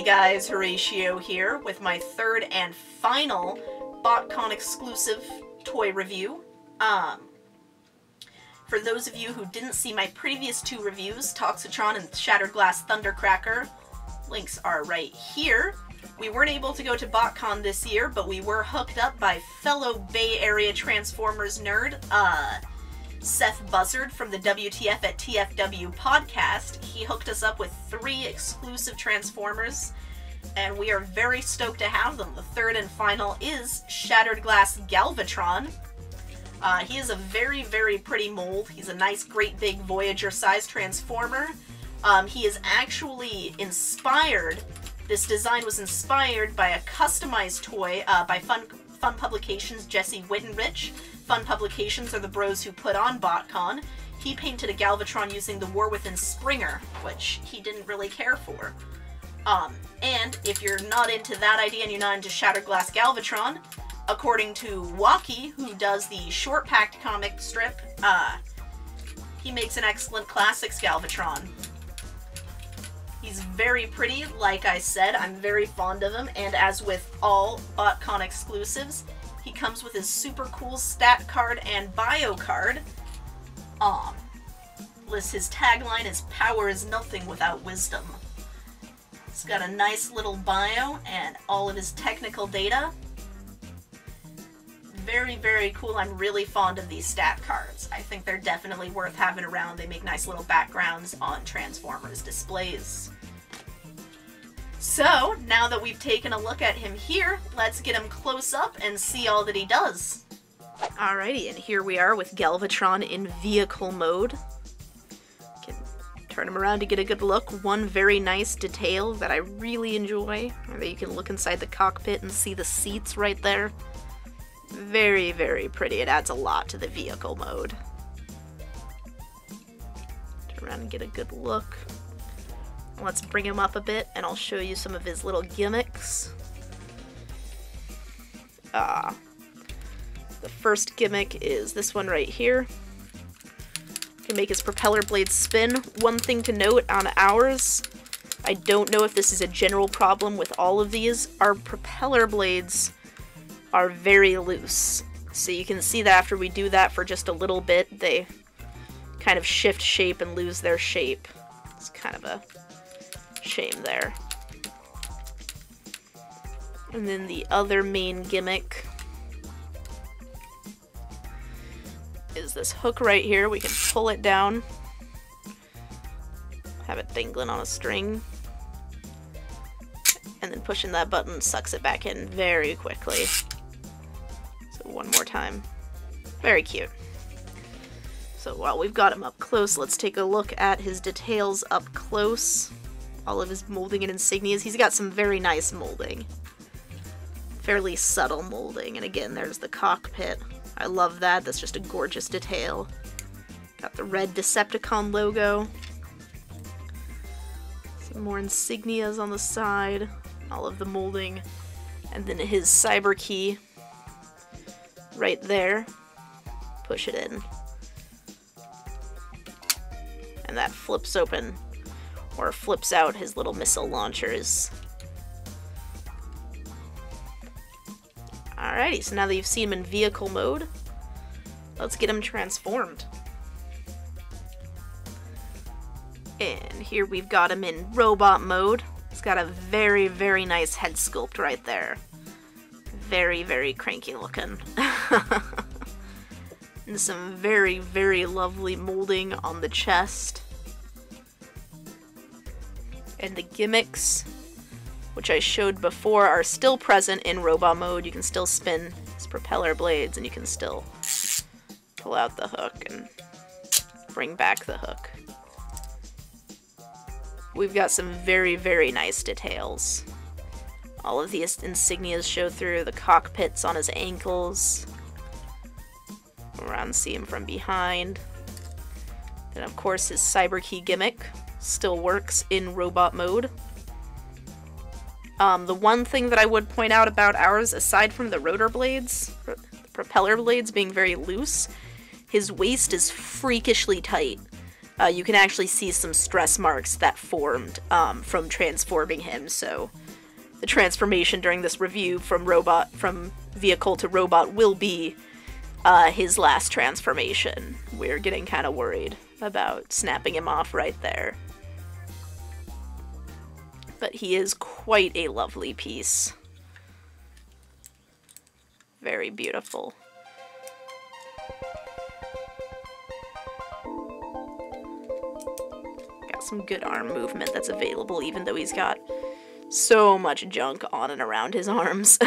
guys, Horatio here with my third and final Botcon exclusive toy review. For those of you who didn't see my previous two reviews, Toxitron and Shattered Glass Thundercracker, links are right here. We weren't able to go to Botcon this year, but we were hooked up by fellow Bay Area Transformers nerd, Seth Buzzard from the WTF at TFW podcast. He hooked us up with 3 exclusive Transformers, and we are very stoked to have them. The third and final is Shattered Glass Galvatron. He is a very, very pretty mold. He's a nice, great big Voyager-sized Transformer. He is actually inspired. This design was inspired by a customized toy by Fun Publications' Jesse Wittenrich. Fun Publications are the bros who put on Botcon. He painted a Galvatron using the War Within Springer, which he didn't really care for. And if you're not into that idea and you're not into Shattered Glass Galvatron, according to Walky, who does the Shortpacked comic strip, he makes an excellent Classics Galvatron. He's very pretty, like I said. I'm very fond of him, and as with all Botcon exclusives, he comes with his super cool stat card and bio card. His tagline is "Power is nothing without wisdom." He's got a nice little bio and all of his technical data. Very, very cool. I'm really fond of these stat cards. I think they're definitely worth having around. They make nice little backgrounds on Transformers displays. So, now that we've taken a look at him here, let's get him close up and see all that he does. Alrighty, and here we are with Galvatron in vehicle mode. Can turn him around to get a good look. One very nice detail that I really enjoy, that you can look inside the cockpit and see the seats right there. Very, very pretty. It adds a lot to the vehicle mode. Turn around and get a good look. Let's bring him up a bit, and I'll show you some of his little gimmicks. The first gimmick is this one right here. Can make his propeller blades spin. One thing to note on ours, I don't know if this is a general problem with all of these, our propeller blades are very loose. So you can see that after we do that for just a little bit, they kind of shift shape and lose their shape. It's kind of a shame there. And then the other main gimmick is this hook right here. We can pull it down, have it dangling on a string, and then pushing that button sucks it back in very quickly. So one more time. Very cute. So while we've got him up close, let's take a look at his details up close. All of his molding and insignias. He's got some very nice molding. Fairly subtle molding. And again, there's the cockpit. I love that. That's just a gorgeous detail. Got the red Decepticon logo. Some more insignias on the side. All of the molding. And then his cyber key right there. Push it in. And that flips open, or flips out his little missile launchers. Alrighty, so now that you've seen him in vehicle mode, let's get him transformed. And here we've got him in robot mode. He's got a very, very nice head sculpt right there. Very, very cranky looking. And some very, very lovely molding on the chest. And the gimmicks, which I showed before, are still present in robot mode. You can still spin his propeller blades, and you can still pull out the hook and bring back the hook. We've got some very, very nice details. All of these insignias show through. The cockpits on his ankles. Around, see him from behind. Then of course his cyber key gimmick still works in robot mode. The one thing that I would point out about ours, aside from the rotor blades, the propeller blades being very loose, his waist is freakishly tight. you can actually see some stress marks that formed from transforming him. So the transformation during this review from vehicle to robot will be his last transformation. We're getting kind of worried about snapping him off right there. But he is quite a lovely piece. Very beautiful. Got some good arm movement that's available, even though he's got so much junk on and around his arms.